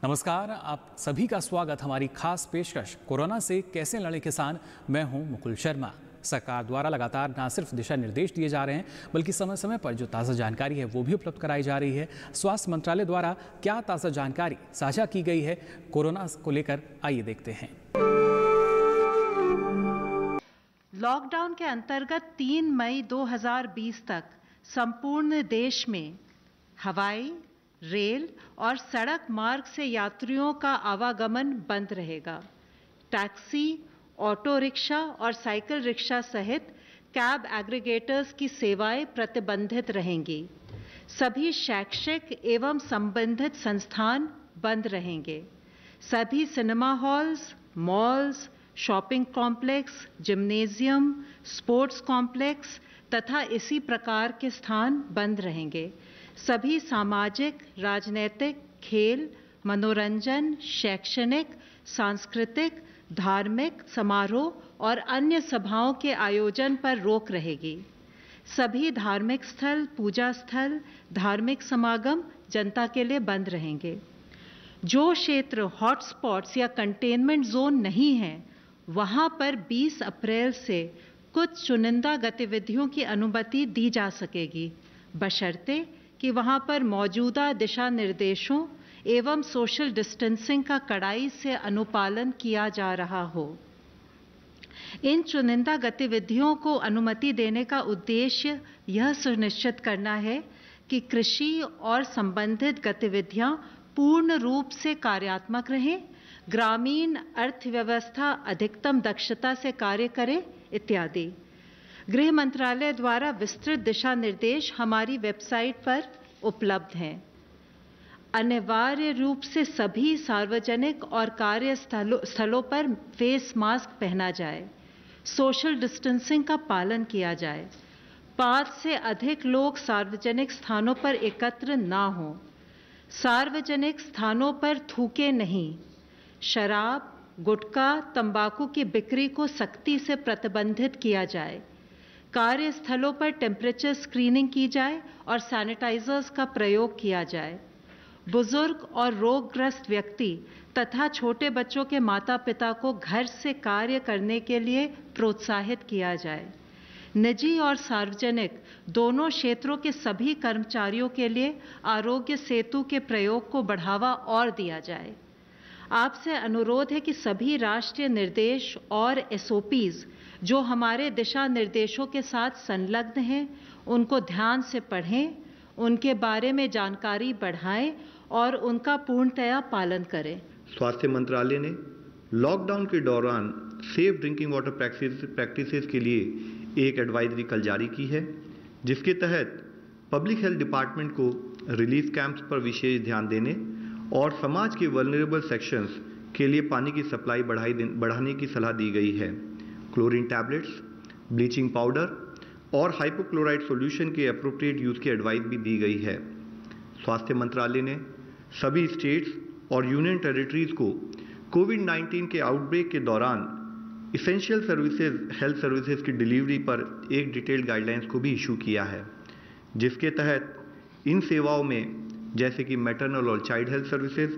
नमस्कार, आप सभी का स्वागत हमारी खास पेशकश कोरोना से कैसे लड़े किसान। मैं हूं मुकुल शर्मा। सरकार द्वारा लगातार न सिर्फ दिशा निर्देश दिए जा रहे हैं, बल्कि समय समय पर जो ताज़ा जानकारी है वो भी उपलब्ध कराई जा रही है। स्वास्थ्य मंत्रालय द्वारा क्या ताज़ा जानकारी साझा की गई है कोरोना को लेकर, आइए देखते हैं। लॉकडाउन के अंतर्गत 3 मई 2020 तक संपूर्ण देश में हवाई, रेल और सड़क मार्ग से यात्रियों का आवागमन बंद रहेगा। टैक्सी, ऑटो रिक्शा और साइकिल रिक्शा सहित कैब एग्रीगेटर्स की सेवाएं प्रतिबंधित रहेंगी। सभी शैक्षिक एवं संबंधित संस्थान बंद रहेंगे। सभी cinema halls, malls, shopping complex, gymnasium, sports complex तथा इसी प्रकार के स्थान बंद रहेंगे। सभी सामाजिक, राजनीतिक, खेल, मनोरंजन, शैक्षणिक, सांस्कृतिक, धार्मिक समारोह और अन्य सभाओं के आयोजन पर रोक रहेगी। सभी धार्मिक स्थल, पूजा स्थल, धार्मिक समागम जनता के लिए बंद रहेंगे। जो क्षेत्र हॉटस्पॉट्स या कंटेनमेंट जोन नहीं है, वहां पर 20 अप्रैल से कुछ चुनिंदा गतिविधियों की अनुमति दी जा सकेगी, बशर्ते कि वहां पर मौजूदा दिशा निर्देशों एवं सोशल डिस्टेंसिंग का कड़ाई से अनुपालन किया जा रहा हो। इन चुनिंदा गतिविधियों को अनुमति देने का उद्देश्य यह सुनिश्चित करना है कि कृषि और संबंधित गतिविधियां पूर्ण रूप से कार्यात्मक रहें, ग्रामीण अर्थव्यवस्था अधिकतम दक्षता से कार्य करे इत्यादि। गृह मंत्रालय द्वारा विस्तृत दिशा निर्देश हमारी वेबसाइट पर उपलब्ध हैं। अनिवार्य रूप से सभी सार्वजनिक और कार्यस्थलों पर फेस मास्क पहना जाए, सोशल डिस्टेंसिंग का पालन किया जाए, 5 से अधिक लोग सार्वजनिक स्थानों पर एकत्र ना हों, सार्वजनिक स्थानों पर थूके नहीं, शराब, गुटखा, तंबाकू की बिक्री को सख्ती से प्रतिबंधित किया जाए, कार्यस्थलों पर टेम्परेचर स्क्रीनिंग की जाए और सैनिटाइजर्स का प्रयोग किया जाए। बुजुर्ग और रोगग्रस्त व्यक्ति तथा छोटे बच्चों के माता पिता को घर से कार्य करने के लिए प्रोत्साहित किया जाए। निजी और सार्वजनिक दोनों क्षेत्रों के सभी कर्मचारियों के लिए आरोग्य सेतु के प्रयोग को बढ़ावा और दिया जाए। आपसे अनुरोध है कि सभी राष्ट्रीय निर्देश और SOPs जो हमारे दिशा निर्देशों के साथ संलग्न हैं, उनको ध्यान से पढ़ें, उनके बारे में जानकारी बढ़ाएं और उनका पूर्णतया पालन करें। स्वास्थ्य मंत्रालय ने लॉकडाउन के दौरान सेफ ड्रिंकिंग वाटर प्रैक्टिसेस के लिए एक एडवाइजरी कल जारी की है, जिसके तहत पब्लिक हेल्थ डिपार्टमेंट को रिलीफ कैंप्स पर विशेष ध्यान देने और समाज के वल्नरेबल सेक्शंस के लिए पानी की सप्लाई बढ़ाने की सलाह दी गई है। क्लोरीन टैबलेट्स, ब्लीचिंग पाउडर और हाइपोक्लोराइड सॉल्यूशन के एप्रोप्रिएट यूज़ की एडवाइस भी दी गई है। स्वास्थ्य मंत्रालय ने सभी स्टेट्स और यूनियन टेरिटरीज को कोविड-19 के आउटब्रेक के दौरान इसेंशियल सर्विसेज, हेल्थ सर्विसेज की डिलीवरी पर एक डिटेल्ड गाइडलाइंस को भी इशू किया है, जिसके तहत इन सेवाओं में जैसे कि मैटरनल और child health services,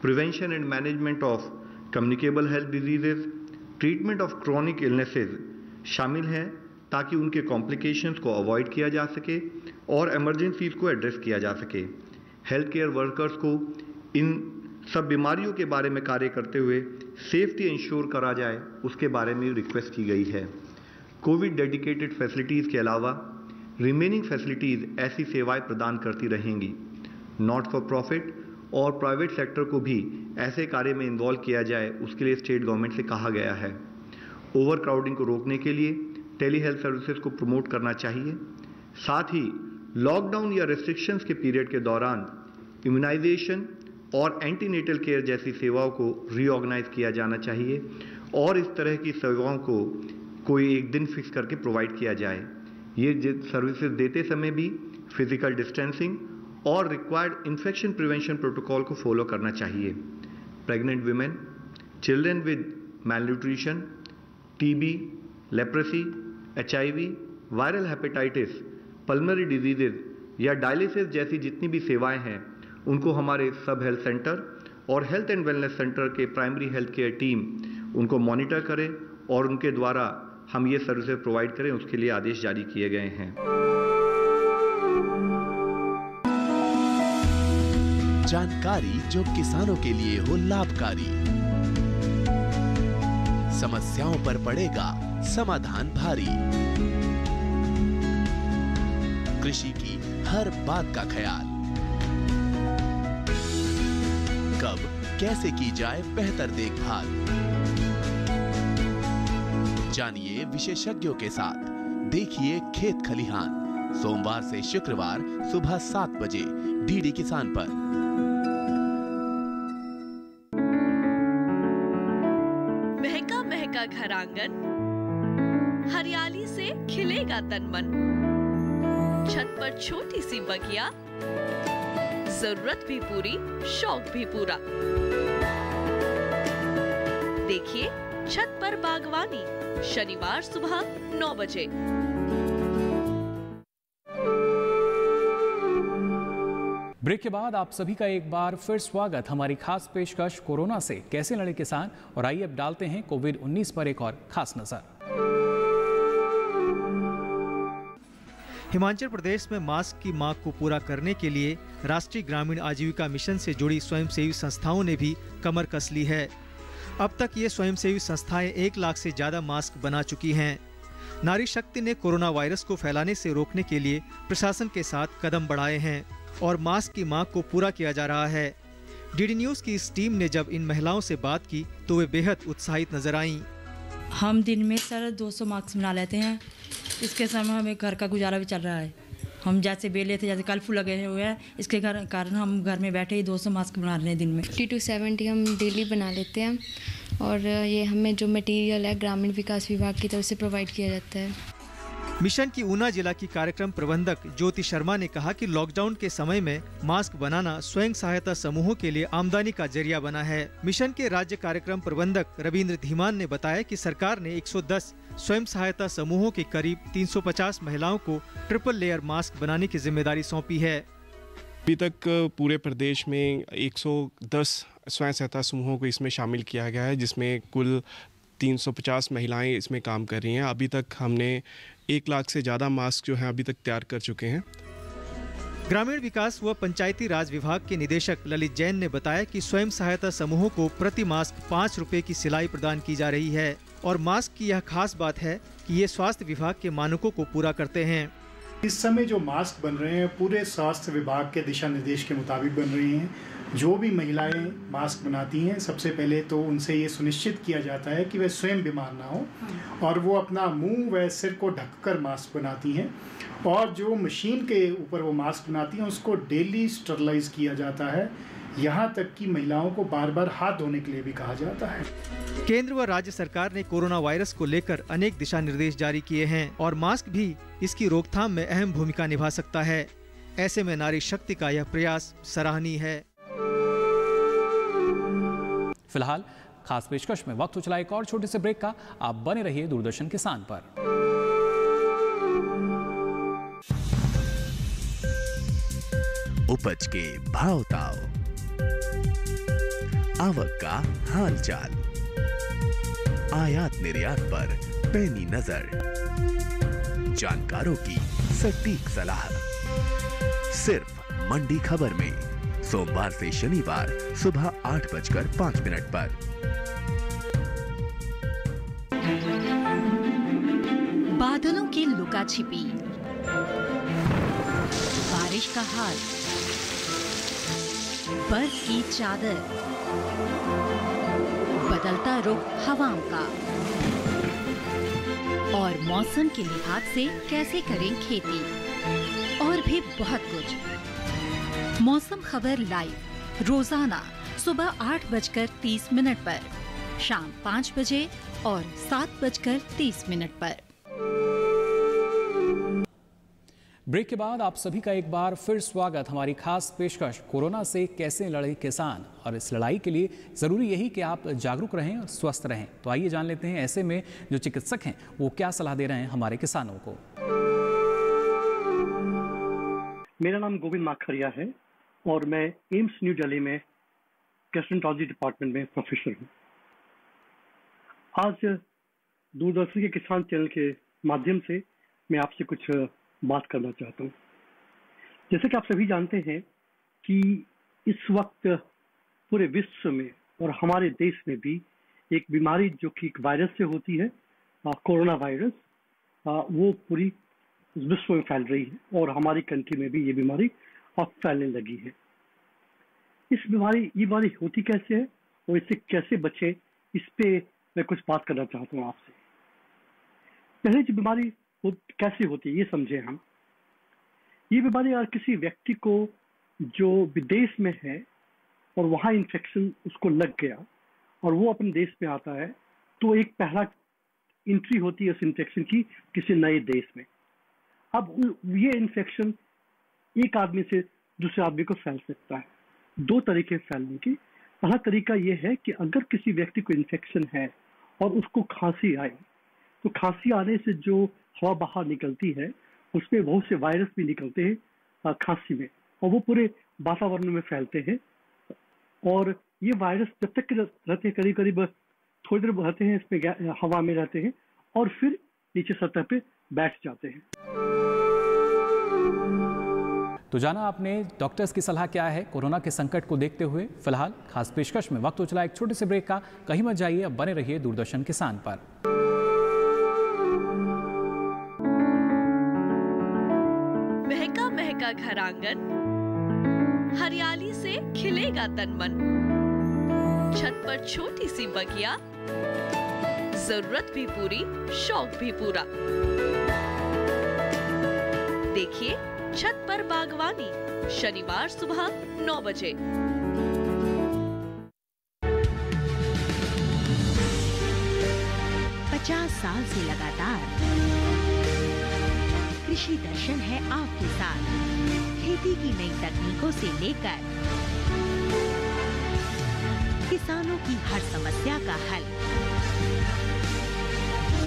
prevention and management of communicable health diseases, treatment of chronic illnesses शामिल हैं, ताकि उनके कॉम्प्लिकेशंस को अवॉइड किया जा सके और इमरजेंसीज को एड्रेस किया जा सके। हेल्थ केयर वर्कर्स को इन सब बीमारियों के बारे में कार्य करते हुए सेफ्टी इंश्योर करा जाए, उसके बारे में रिक्वेस्ट की गई है। कोविड डेडिकेटेड फैसिलिटीज़ के अलावा रिमेनिंग फैसिलिटीज़ ऐसी सेवाएं प्रदान करती रहेंगी। नॉट फॉर प्रॉफिट और प्राइवेट सेक्टर को भी ऐसे कार्य में इन्वॉल्व किया जाए, उसके लिए स्टेट गवर्नमेंट से कहा गया है। ओवर क्राउडिंग को रोकने के लिए टेली हेल्थ सर्विसेज को प्रमोट करना चाहिए। साथ ही लॉकडाउन या रेस्ट्रिक्शंस के पीरियड के दौरान इम्यूनाइजेशन और एंटीनेटल केयर जैसी सेवाओं को रीऑर्गेनाइज किया जाना चाहिए और इस तरह की सेवाओं को कोई एक दिन फिक्स करके प्रोवाइड किया जाए। ये सर्विसेज देते समय भी फिजिकल डिस्टेंसिंग और रिक्वायर्ड इन्फेक्शन प्रिवेंशन प्रोटोकॉल को फॉलो करना चाहिए। Pregnant women, children with malnutrition, TB, leprosy, HIV, viral hepatitis, pulmonary diseases या डायलिसिस जैसी जितनी भी सेवाएं हैं, उनको हमारे सब हेल्थ सेंटर और हेल्थ एंड वेलनेस सेंटर के प्राइमरी हेल्थ केयर टीम उनको मॉनिटर करे और उनके द्वारा हम ये सर्विसेज प्रोवाइड करें, उसके लिए आदेश जारी किए गए हैं। जानकारी जो किसानों के लिए हो लाभकारी, समस्याओं पर पड़ेगा समाधान भारी, कृषि की हर बात का ख्याल, कब कैसे की जाए बेहतर देखभाल, जानिए विशेषज्ञों के साथ, देखिए खेत खलिहान, सोमवार से शुक्रवार सुबह 7 बजे डीडी किसान पर। महका महका घर आंगन, हरियाली से खिलेगा तन मन, छत पर छोटी सी बगिया, जरूरत भी पूरी शौक भी पूरा। देखिए छत पर बागवानी, शनिवार सुबह 9 बजे। ब्रेक के बाद आप सभी का एक बार फिर स्वागत। हमारी खास पेशकश कोरोना से कैसे लड़े किसान, और आइए अब डालते हैं कोविड-19 पर एक और खास नजर। हिमाचल प्रदेश में मास्क की मांग को पूरा करने के लिए राष्ट्रीय ग्रामीण आजीविका मिशन से जुड़ी स्वयंसेवी संस्थाओं ने भी कमर कस ली है। अब तक ये स्वयंसेवी संस्थाएं 1 लाख से ज्यादा मास्क बना चुकी हैं। नारी शक्ति ने कोरोना वायरस को फैलाने से रोकने के लिए प्रशासन के साथ कदम बढ़ाए हैं और मास्क की मांग को पूरा किया जा रहा है। डीडी न्यूज़ की इस टीम ने जब इन महिलाओं से बात की तो वे बेहद उत्साहित नजर आईं। हम दिन में सर 200 मास्क बना लेते हैं। इसके समय हमें घर का गुजारा भी चल रहा है। हम जैसे बेले थे, जैसे कर्फ्यू लगे हुए हैं, इसके कारण हम घर में बैठे ही 200 मास्क बना रहे हैं दिन में। 50 to 70 हम डेली बना लेते हैं और ये हमें जो मटेरियल है ग्रामीण विकास विभाग की तरफ से प्रोवाइड किया जाता है। मिशन की ऊना जिला की कार्यक्रम प्रबंधक ज्योति शर्मा ने कहा कि लॉकडाउन के समय में मास्क बनाना स्वयं सहायता समूहों के लिए आमदनी का जरिया बना है। मिशन के राज्य कार्यक्रम प्रबंधक रविंद्र धीमान ने बताया कि सरकार ने 110 स्वयं सहायता समूहों के करीब 350 महिलाओं को ट्रिपल लेयर मास्क बनाने की जिम्मेदारी सौंपी है। अभी तक पूरे प्रदेश में 110 स्वयं सहायता समूहों को इसमें शामिल किया गया है, जिसमें कुल 350 महिलाएं इसमें काम कर रही हैं। अभी तक हमने 1 लाख से ज़्यादा मास्क जो हैं अभी तक तैयार कर चुके हैं। ग्रामीण विकास व पंचायती राज विभाग के निदेशक ललित जैन ने बताया कि स्वयं सहायता समूहों को प्रति मास्क 5 रुपए की सिलाई प्रदान की जा रही है और मास्क की यह खास बात है कि ये स्वास्थ्य विभाग के मानकों को पूरा करते हैं। इस समय जो मास्क बन रहे हैं पूरे स्वास्थ्य विभाग के दिशा निर्देश के मुताबिक बन रहे हैं। जो भी महिलाएं मास्क बनाती हैं, सबसे पहले तो उनसे ये सुनिश्चित किया जाता है कि वे स्वयं बीमार ना हो और वो अपना मुंह व सिर को ढककर मास्क बनाती हैं। और जो मशीन के ऊपर वो मास्क बनाती हैं उसको डेली स्टरलाइज किया जाता है। यहाँ तक कि महिलाओं को बार बार हाथ धोने के लिए भी कहा जाता है। केंद्र व राज्य सरकार ने कोरोना वायरस को लेकर अनेक दिशा निर्देश जारी किए हैं और मास्क भी इसकी रोकथाम में अहम भूमिका निभा सकता है। ऐसे में नारी शक्ति का यह प्रयास सराहनीय है। फिलहाल खास पेशकश में वक्त हो चला एक और छोटे से ब्रेक का। आप बने रहिए दूरदर्शन किसान पर। उपज के भाव ताव, आवक का हाल चाल, आयात निर्यात पर पैनी नजर, जानकारों की सटीक सलाह, सिर्फ मंडी खबर में सोमवार से शनिवार सुबह 8:05 पर। बादलों की लुका छिपी, बारिश का हाल, बर्फ की चादर, बदलता रुख हवाओं का और मौसम के लिहाज से कैसे करें खेती, और भी बहुत कुछ। मौसम खबर लाइव रोजाना सुबह 8:30 पर, शाम 5 बजे और 7:30 पर। ब्रेक के बाद आप सभी का एक बार फिर स्वागत। हमारी खास पेशकश कोरोना से कैसे लड़े किसान, और इस लड़ाई के लिए ज़रूरी यही कि आप जागरूक रहें और स्वस्थ रहें। तो आइए जान लेते हैं ऐसे में जो चिकित्सक हैं वो क्या सलाह दे रहे हैं हमारे किसानों को। मेरा नाम गोविंद माखरिया है और मैं एम्स न्यू दिल्ली में गैस्ट्रोएंटरोलॉजी डिपार्टमेंट में प्रोफेसर हूँ। आज दूरदर्शन के किसान चैनल के माध्यम से मैं आपसे कुछ बात करना चाहता हूँ। जैसे कि आप सभी जानते हैं कि इस वक्त पूरे विश्व में और हमारे देश में भी एक बीमारी जो कि एक वायरस से होती है, कोरोना वायरस, वो पूरी विश्व में फैल रही है और हमारी कंट्री में भी ये बीमारी अब फैलने लगी है। ये बीमारी होती कैसे है और इससे कैसे बचे, इस पे मैं कुछ बात करना चाहता हूँ आपसे। पहले जो बीमारी कैसे होती है ये समझे हम। ये बीमारी अगर किसी व्यक्ति को जो विदेश में है और वहाँ इन्फेक्शन उसको लग गया और वो अपने देश में आता है, तो एक पहला एंट्री होती है उस इन्फेक्शन की किसी नए देश में। अब ये इन्फेक्शन एक आदमी से दूसरे आदमी को फैल सकता है। दो तरीके फैलने के। पहला तरीका ये है कि अगर किसी व्यक्ति को इन्फेक्शन है और उसको खांसी आए, तो खांसी आने से जो हवा बाहर निकलती है उसमें बहुत से वायरस भी निकलते हैं खांसी में, और वो पूरे वातावरण में फैलते हैं। और ये वायरस जब तक रहते हैं, करीब करीब थोड़ी देर रहते हैं इसमें, हवा में रहते हैं और फिर नीचे सतह पे बैठ जाते हैं। तो जाना आपने डॉक्टर्स की सलाह क्या है कोरोना के संकट को देखते हुए। फिलहाल खास पेशकश में वक्त हो चला एक छोटे से ब्रेक का। कहीं मत जाइए, अब बने रहिए दूरदर्शन किसान पर। महका महका घर आंगन, हरियाली से खिलेगा तन मन। छत पर छोटी सी बगिया, जरूरत भी पूरी, शौक भी पूरा। देखिए छत पर बागवानी, शनिवार सुबह 9 बजे। 50 साल से लगातार कृषि दर्शन है आपके साथ। खेती की नई तकनीकों से लेकर किसानों की हर समस्या का हल,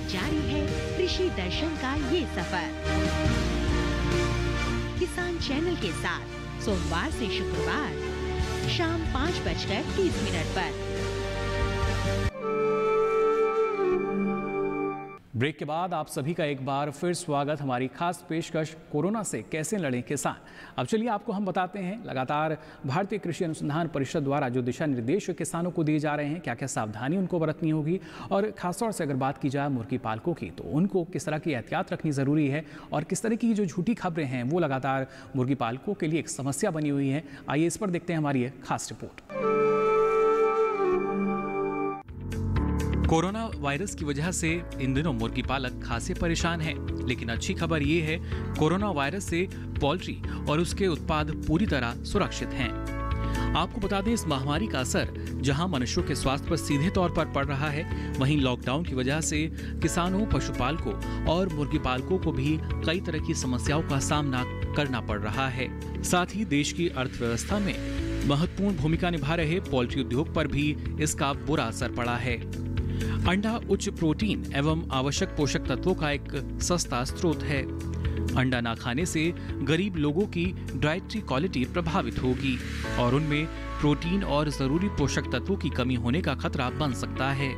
जारी है कृषि दर्शन का ये सफर। किसान चैनल के साथ सोमवार से शुक्रवार शाम 5:30 पर। ब्रेक के बाद आप सभी का एक बार फिर स्वागत। हमारी खास पेशकश कोरोना से कैसे लड़ें किसान। अब चलिए आपको हम बताते हैं लगातार भारतीय कृषि अनुसंधान परिषद द्वारा जो दिशा निर्देश किसानों को दिए जा रहे हैं, क्या क्या सावधानी उनको बरतनी होगी, और खासतौर से अगर बात की जाए मुर्गी पालकों की, तो उनको किस तरह की एहतियात रखनी ज़रूरी है और किस तरह की जो झूठी खबरें हैं वो लगातार मुर्गी पालकों के लिए एक समस्या बनी हुई है। आइए इस पर देखते हैं हमारी एक खास रिपोर्ट। कोरोना वायरस की वजह से इन दिनों मुर्गी पालक खासे परेशान हैं, लेकिन अच्छी खबर ये है कोरोना वायरस से पोल्ट्री और उसके उत्पाद पूरी तरह सुरक्षित हैं। आपको बता दें, इस महामारी का असर जहां मनुष्यों के स्वास्थ्य पर सीधे तौर पर पड़ रहा है, वहीं लॉकडाउन की वजह से किसानों, पशुपालकों और मुर्गी पालकों को भी कई तरह की समस्याओं का सामना करना पड़ रहा है। साथ ही देश की अर्थव्यवस्था में महत्वपूर्ण भूमिका निभा रहे पोल्ट्री उद्योग पर भी इसका बुरा असर पड़ा है। अंडा उच्च प्रोटीन एवं आवश्यक पोषक तत्वों का एक सस्ता स्रोत है। अंडा ना खाने से गरीब लोगों की डाइटरी क्वालिटी प्रभावित होगी और उनमें प्रोटीन और जरूरी पोषक तत्वों की कमी होने का खतरा बन सकता है।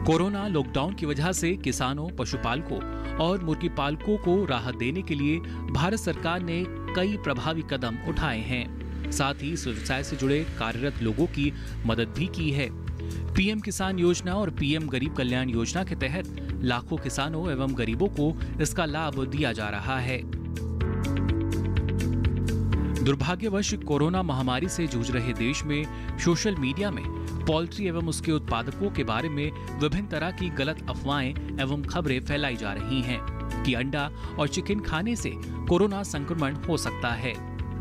कोरोना लॉकडाउन की वजह से किसानों, पशुपालकों और मुर्गी पालकों को राहत देने के लिए भारत सरकार ने कई प्रभावी कदम उठाए हैं। साथ ही इस व्यवसाय से जुड़े कार्यरत लोगों की मदद भी की है। पीएम किसान योजना और पीएम गरीब कल्याण योजना के तहत लाखों किसानों एवं गरीबों को इसका लाभ दिया जा रहा है। दुर्भाग्यवश कोरोना महामारी से जूझ रहे देश में सोशल मीडिया में पोल्ट्री एवं उसके उत्पादकों के बारे में विभिन्न तरह की गलत अफवाहें एवं खबरें फैलाई जा रही हैं कि अंडा और चिकन खाने से कोरोना संक्रमण हो सकता है।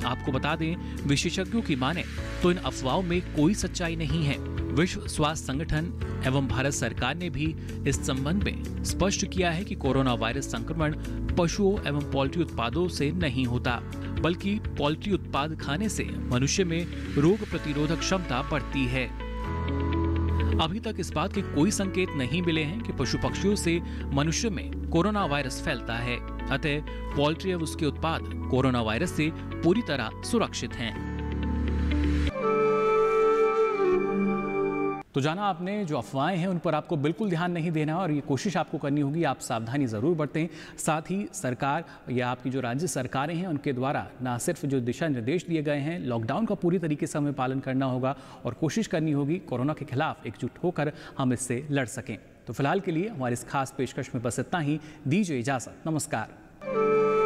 आपको बता दें, विशेषज्ञों की माने तो इन अफवाहों में कोई सच्चाई नहीं है। विश्व स्वास्थ्य संगठन एवं भारत सरकार ने भी इस संबंध में स्पष्ट किया है कि कोरोना वायरस संक्रमण पशुओं एवं पोल्ट्री उत्पादों से नहीं होता, बल्कि पोल्ट्री उत्पाद खाने से मनुष्य में रोग प्रतिरोधक क्षमता बढ़ती है। अभी तक इस बात के कोई संकेत नहीं मिले हैं कि पशु पक्षियों से मनुष्य में कोरोना वायरस फैलता है। अतः पोल्ट्री और उसके उत्पाद कोरोना वायरस से पूरी तरह सुरक्षित हैं। तो जाना आपने, जो अफवाहें हैं उन पर आपको बिल्कुल ध्यान नहीं देना और ये कोशिश आपको करनी होगी आप सावधानी ज़रूर बरतें। साथ ही सरकार या आपकी जो राज्य सरकारें हैं उनके द्वारा ना सिर्फ जो दिशा निर्देश दिए गए हैं, लॉकडाउन का पूरी तरीके से हमें पालन करना होगा और कोशिश करनी होगी कोरोना के खिलाफ एकजुट होकर हम इससे लड़ सकें। तो फिलहाल के लिए हमारी इस खास पेशकश में बस इतना ही। दीजिए इजाज़त। नमस्कार।